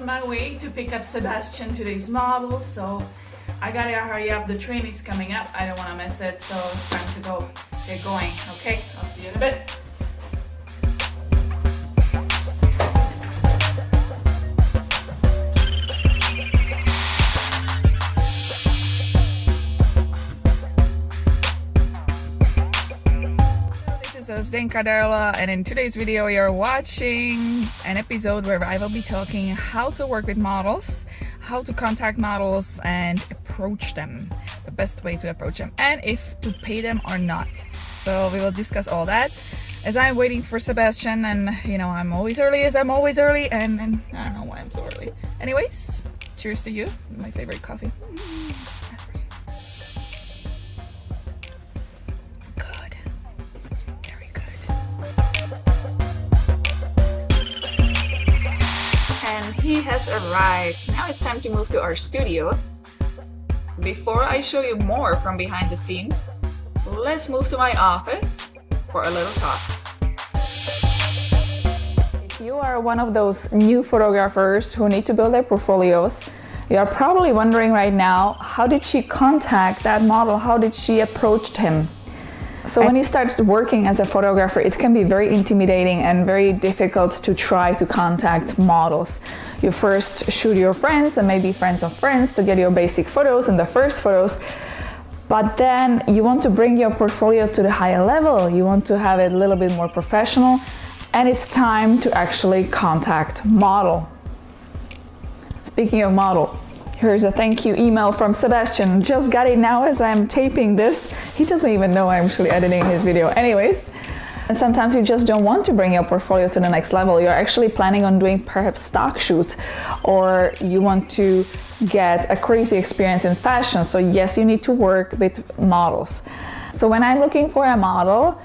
my way to pick up Sebastian, today's model, so I gotta hurry up. The train is coming up. I don't want to miss it, so it's time to go get going. Okay, I'll see you in a bit. Zdenka, Darula, and in today's video you're watching an episode where I will be talking how to work with models, how to contact models and approach them, the best way to approach them, and if to pay them or not. So we will discuss all that as I'm waiting for Sebastian, and you know, I'm always early and I don't know why I'm so early. Anyways, cheers to you, my favorite coffee. And he has arrived. Now it's time to move to our studio. Before I show you more from behind the scenes, let's move to my office for a little talk. If you are one of those new photographers who need to build their portfolios, you are probably wondering right now, how did she contact that model? How did she approach him? So when you start working as a photographer, it can be very intimidating and very difficult to try to contact models. You first shoot your friends and maybe friends of friends to get your basic photos and the first photos, but then you want to bring your portfolio to the higher level. You want to have it a little bit more professional, and it's time to actually contact model. Speaking of model, here's a thank you email from Sebastian. Just got it now as I'm taping this. He doesn't even know I'm actually editing his video. Anyways, and sometimes you just don't want to bring your portfolio to the next level. You're actually planning on doing perhaps stock shoots, or you want to get a crazy experience in fashion. So yes, you need to work with models. So when I'm looking for a model,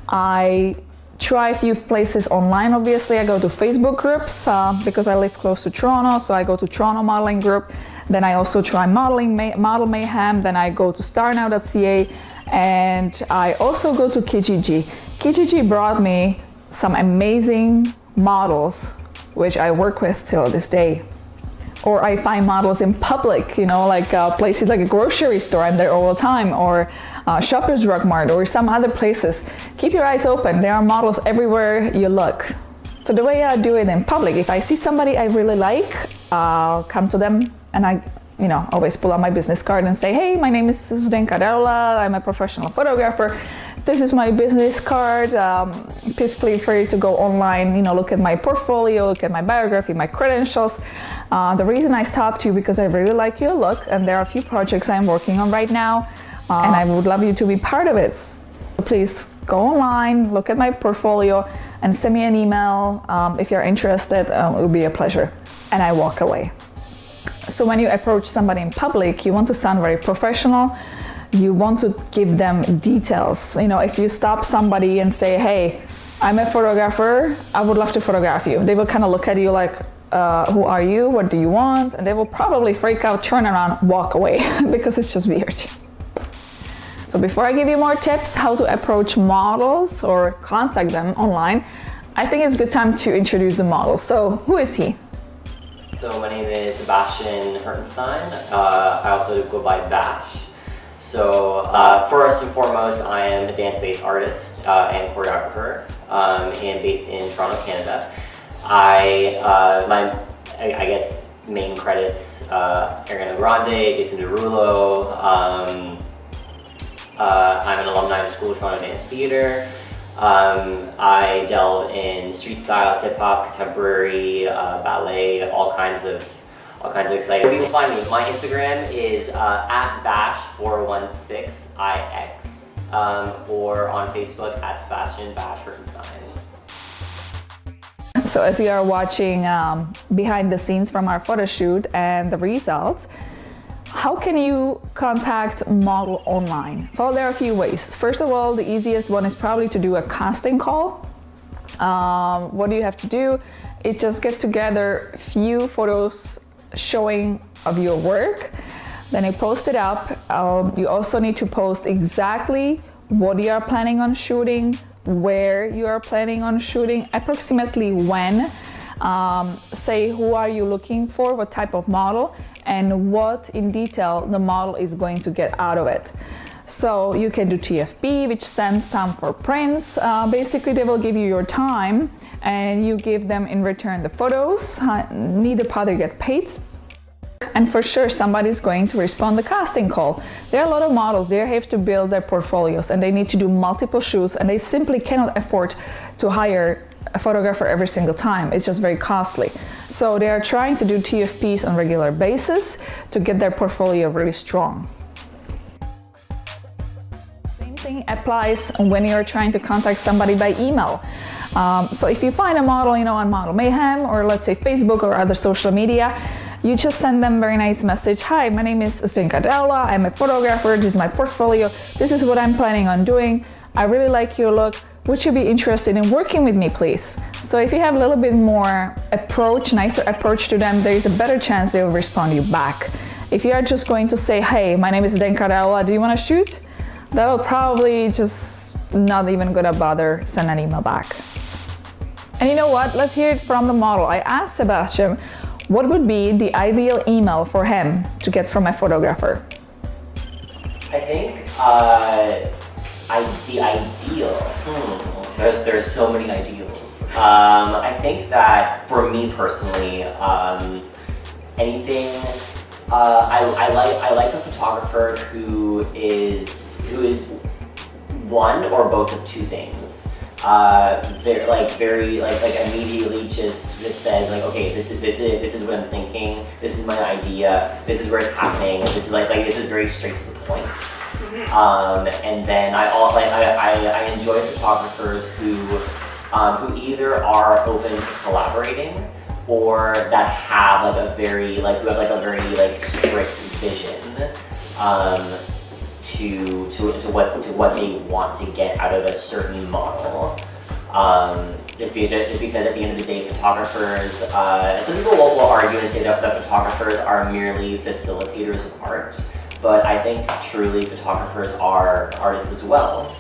I try a few places online. Obviously, I go to Facebook groups because I live close to Toronto, so I go to Toronto modeling group. Then I also try Model Mayhem. Then I go to starnow.ca, and I also go to Kijiji. Kijiji brought me some amazing models, which I work with till this day. Or I find models in public, you know, like places like a grocery store. I'm there all the time, or Shoppers Drug Mart, or some other places. Keep your eyes open. There are models everywhere you look. So the way I do it in public, if I see somebody I really like, I'll come to them and I, always pull out my business card and say, hey, my name is Zdenka Darula. I'm a professional photographer. This is my business card. Please feel free to go online, look at my portfolio, look at my biography, my credentials. The reason I stopped you because I really like your look, and there are a few projects I'm working on right now, and I would love you to be part of it. So please go online, look at my portfolio, and send me an email if you're interested. It will be a pleasure. And I walk away. So when you approach somebody in public, you want to sound very professional. You want to give them details. If you stop somebody and say, hey, I'm a photographer, I would love to photograph you. They will kind of look at you like, who are you? What do you want? And they will probably freak out, turn around, walk away because it's just weird. So before I give you more tips how to approach models or contact them online, I think it's a good time to introduce the model. So who is he? So my name is Sebastian Hirtenstein. I also go by Bash. So first and foremost, I am a dance-based artist and choreographer, and based in Toronto, Canada. My main credits: Ariana Grande, Jason Derulo. I'm an alumni of the School of Toronto Dance Theatre. I delve in street styles, hip hop, contemporary, ballet, all kinds of exciting. Where you can find me, my Instagram is at bash416ix, or on Facebook at Sebastian Bash Hirtenstein. So as you are watching behind the scenes from our photo shoot and the results, how can you contact model online? Well, there are a few ways. First of all, the easiest one is probably to do a casting call. What do you have to do? Is just get together a few photos showing of your work. Then you post it up. You also need to post exactly what you are planning on shooting, where you are planning on shooting, approximately when. say who are you looking for, what type of model, and what in detail the model is going to get out of it. So you can do TFP, which stands for prints. Basically, they will give you your time and you give them in return the photos. Neither party get paid. And for sure, somebody's going to respond the casting call. There are a lot of models, they have to build their portfolios and they need to do multiple shoots and they simply cannot afford to hire a photographer every single time. It's just very costly. So they are trying to do TFPs on a regular basis to get their portfolio really strong. Same thing applies when you're trying to contact somebody by email. So if you find a model, on Model Mayhem or let's say Facebook or other social media, you just send them a very nice message. Hi, my name is Zdenka. I'm a photographer. This is my portfolio. This is what I'm planning on doing. I really like your look. Would you be interested in working with me, please? So if you have a little bit more nicer approach to them, there is a better chance they will respond you back. If you are just going to say, hey, my name is Zdenka, do you want to shoot? That will probably just not even gonna bother send an email back. And you know what? Let's hear it from the model. I asked Sebastian, what would be the ideal email for him to get from a photographer? I think the ideal, there's so many ideals. I think that for me personally, anything, I like a photographer who is one or both of two things. They're immediately just says okay, this is what I'm thinking, this is my idea, this is where it's happening, this is this is very straight to the point. And then I enjoy photographers who either are open to collaborating or that have a very strict vision to what they want to get out of a certain model. Just because at the end of the day, photographers, some people will argue and say that photographers are merely facilitators of art, but I think truly photographers are artists as well.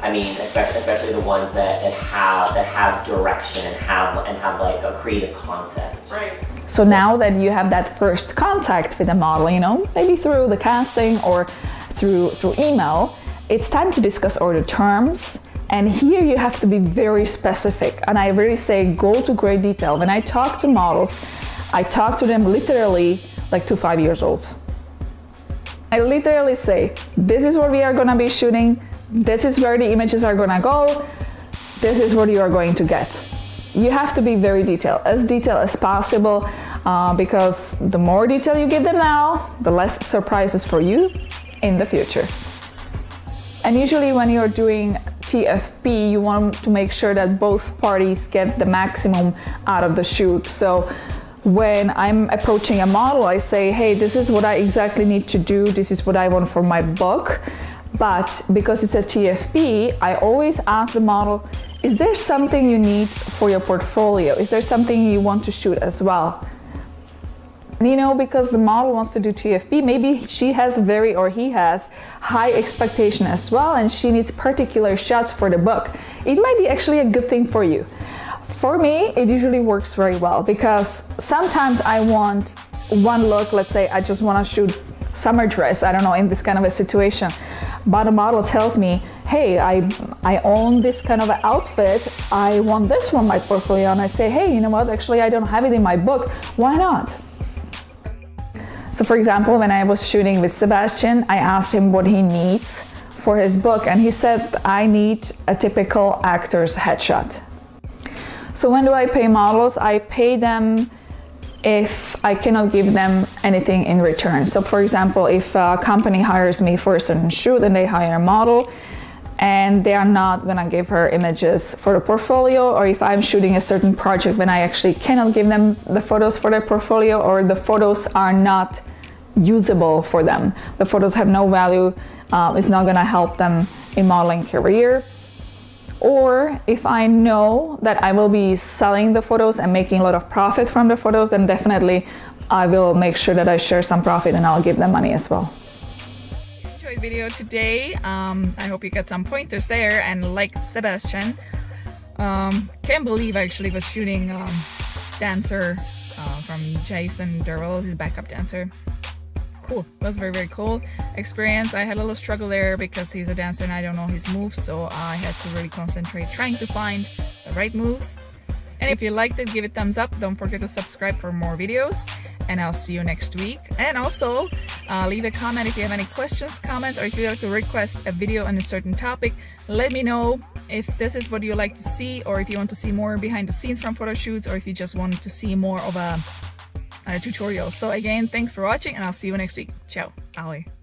I mean, especially the ones that have direction and have a creative concept. Right. So now that you have that first contact with a model, maybe through the casting or through email, it's time to discuss all the terms. And here you have to be very specific. And I really say go to great detail. When I talk to models, I talk to them literally like to 5 years old. I literally say, this is what we are gonna be shooting. This is where the images are gonna go. This is what you are going to get. You have to be very detailed as possible, because the more detail you give them now, the less surprises for you in the future. And usually when you're doing TFP, you want to make sure that both parties get the maximum out of the shoot. So when I'm approaching a model, I say, hey, this is what I exactly need to do. This is what I want for my book. But because it's a TFP, I always ask the model, is there something you need for your portfolio? Is there something you want to shoot as well? Because the model wants to do TFP, maybe he has high expectation as well, and she needs particular shots for the book. It might be actually a good thing for you. For me, it usually works very well because sometimes I want one look, let's say I just want to shoot summer dress, I don't know, in this kind of a situation. But a model tells me, hey, I own this kind of an outfit, I want this one in my portfolio, and I say, hey, you know what, actually I don't have it in my book, why not? So for example, when I was shooting with Sebastian, I asked him what he needs for his book, and he said, I need a typical actor's headshot. So when do I pay models? I pay them if I cannot give them anything in return. So for example, if a company hires me for a certain shoot and they hire a model and they are not gonna give her images for the portfolio, or if I'm shooting a certain project when I actually cannot give them the photos for their portfolio, or the photos are not usable for them, the photos have no value, it's not gonna help them in modeling career. Or if I know that I will be selling the photos and making a lot of profit from the photos, then definitely I will make sure that I share some profit and I'll give them money as well. Enjoyed video today. I hope you got some pointers there, and like Sebastian, can't believe I actually was shooting dancer from Jason Derulo, his backup dancer. Cool. That was very, very cool experience. I had a little struggle there because he's a dancer and I don't know his moves, so I had to really concentrate trying to find the right moves. And if you liked it, give it a thumbs up. Don't forget to subscribe for more videos, and I'll see you next week. And also leave a comment if you have any questions, comments, or if you'd like to request a video on a certain topic. Let me know if this is what you like to see, or if you want to see more behind the scenes from photo shoots, or if you just want to see more of a tutorial. So again, thanks for watching, and I'll see you next week. Ciao. Ahoj.